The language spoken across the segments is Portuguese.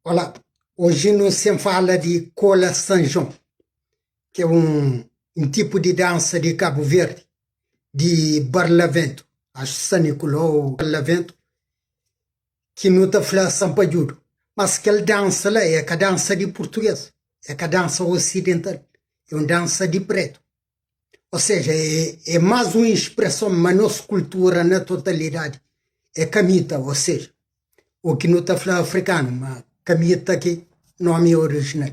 Olá, hoje não se fala de Cola São João, que é um tipo de dança de Cabo Verde, de Barlavento, acho que São Nicolau, Barlavento, que não está falando Sampajudo. Mas aquela dança lá é a dança de português, é a dança ocidental, é uma dança de preto. Ou seja, é mais uma expressão da nossa cultura na totalidade. É camita, ou seja, o que não está falando africano, mas camita que nome original.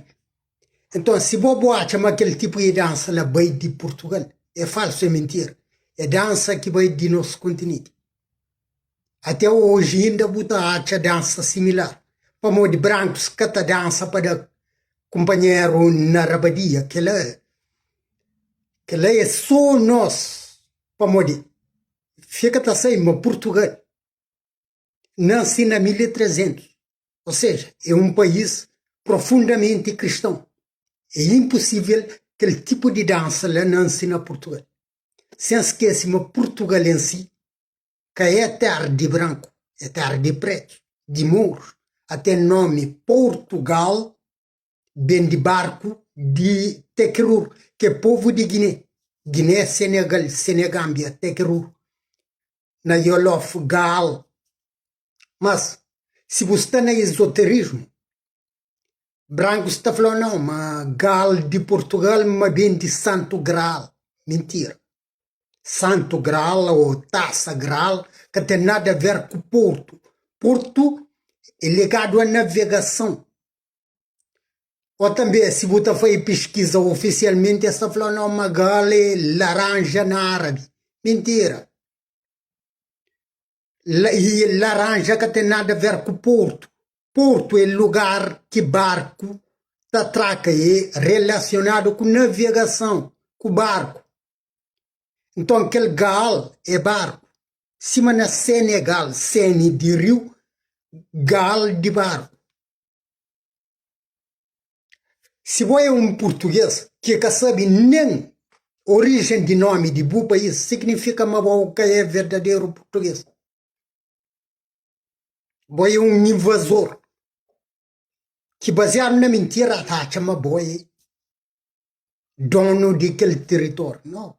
Então, se você chama aquele tipo de dança lá veio de Portugal, é falso, é mentira. É dança que veio de nosso continente. Até hoje ainda você acha dança similar. Como de brancos, cata dança para companheiro na rabadia, que lá é só nós. Como de, fica tá saindo Portugal. Nasce na 1300. Ou seja, é um país profundamente cristão. É impossível que aquele tipo de dança lá não ensina Portugal. Sem esquecer, Portugal em si, que é terra de branco, é terra de preto, de mouros, até nome Portugal, vem de barco de Tequerur, que é povo de Guiné. Guiné, Senegal, Senegâmbia, Tequerur. Na Yolof, Gal. Mas, se você está no esoterismo, branco está falando, não, mas Gal de Portugal, mas vem de Santo Graal. Mentira. Santo Graal ou Taça Graal, que tem nada a ver com Porto. Porto é ligado à navegação. Ou também, se você foi pesquisa oficialmente, está falando, não, mas Graal é laranja na árabe. Mentira. E laranja que tem nada a ver com Porto. Porto é lugar que barco atraca, é relacionado com navegação, com barco. Então, aquele gal é barco. Cima na Senegal, Sene de rio, gal de barco. Se você é um português que sabe nem origem de nome de bu país, significa que é verdadeiro português. Você é um invasor que, baseado na mentira, chama boi dono daquele território. Não.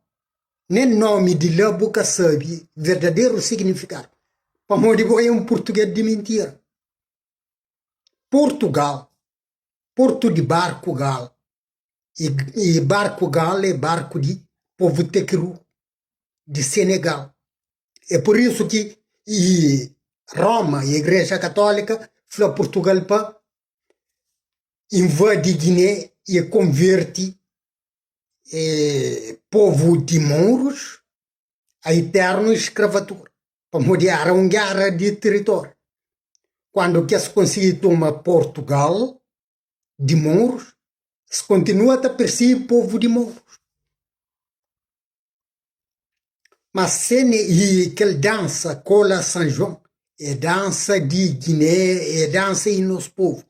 Nem nome de lá boca sabe verdadeiro significado. Para morrer é um português de mentira. Portugal, porto de barco gal. E barco gal é barco de povo tequeru, de Senegal. É por isso que Roma, a Igreja Católica, foi a Portugal para invadir Guiné e converte povo de mouros a eterno escravatura, para mudar uma guerra de território. Quando que se conseguir tomar Portugal de mouros, se continua a perseguir o povo de mouros. Mas e aquela dança Cola São João é dança de Guiné, é dança em nosso povo.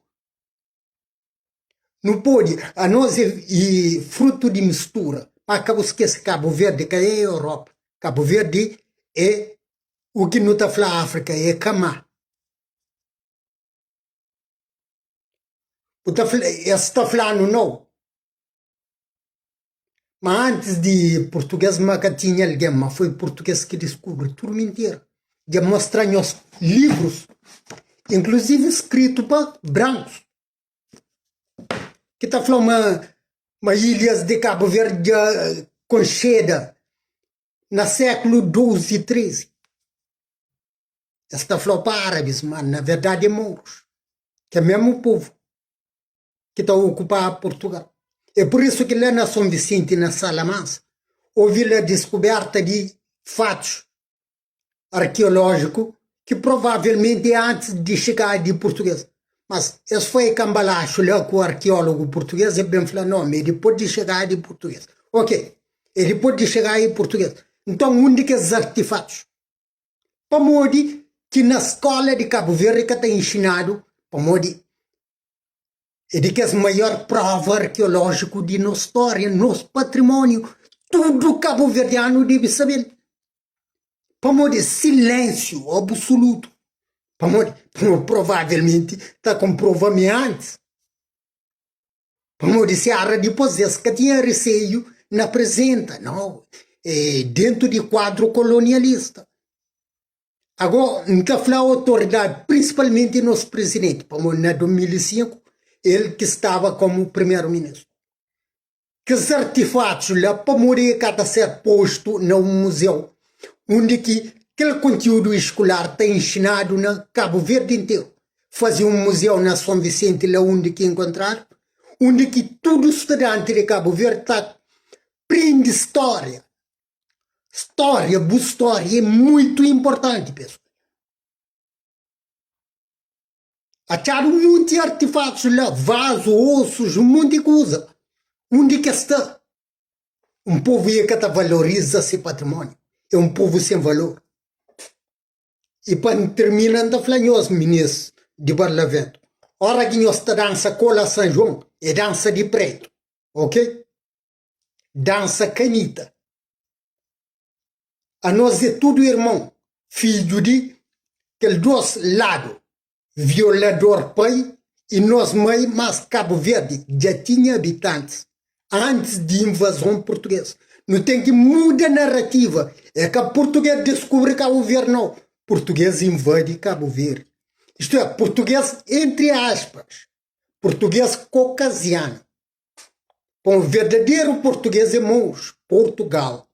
Não pode, a nós é fruto de mistura. Mas acabou esquecer Cabo Verde, que é a Europa. Cabo Verde é o que não está falando África, é Camá. Está falando não. Mas antes de português, nunca tinha alguém, mas foi português que descobriu. Tudo mentira. Já mostra nos livros, inclusive escrito para brancos, que está falando uma ilhas de Cabo Verde com Cheda, no século XII e XIII. Está falando para árabes, mas na verdade é mouros, que é o mesmo povo que está a ocupar Portugal. É por isso que lá na São Vicente, na Salamanca, houve a descoberta de fatos arqueológicos que provavelmente é antes de chegar de português. Mas esse foi cambalacho lá com o arqueólogo português e bem falou, não, mas depois de chegar de português. Ok, e depois de chegar em português. Então, onde que esses artefatos? Para modo que na escola de Cabo Verde que está ensinado, para modo é de que a maior prova arqueológica de nossa história, nosso patrimônio, tudo cabo-verdiano deve saber. Para modo silêncio absoluto. Provavelmente está com provamentos. Se a depois que tinha receio, não apresenta, não. Dentro de quadro colonialista. Agora, não está falando a autoridade, principalmente nosso presidente, na 2005, ele que estava como primeiro-ministro. Que os artefatos lá, para morrer, cada ser posto num museu, onde que aquele conteúdo escolar está ensinado na Cabo Verde inteiro. Fazia um museu na São Vicente, lá onde que encontraram, onde que todo estudante de Cabo Verde aprende história. Boa história é muito importante, pessoal. Acharam muitos artefatos lá, vasos, ossos, um monte de coisa. Onde que está? Um povo que valoriza esse patrimônio. É um povo sem valor. E para terminar, ainda falamos, ministros de Barlavento. Ora que nós dança cola São João, é dança de preto. Ok? Dança canita. A nós é tudo irmão. Filho de aquele dois lados. Violador pai e nós mãe, mas Cabo Verde já tinha habitantes antes de invasão portuguesa. Não tem que mudar a narrativa. É que a português descobre Cabo Verde, não. Português invade Cabo Verde. Isto é, português entre aspas. Português caucasiano. Com o verdadeiro português é Mons, Portugal.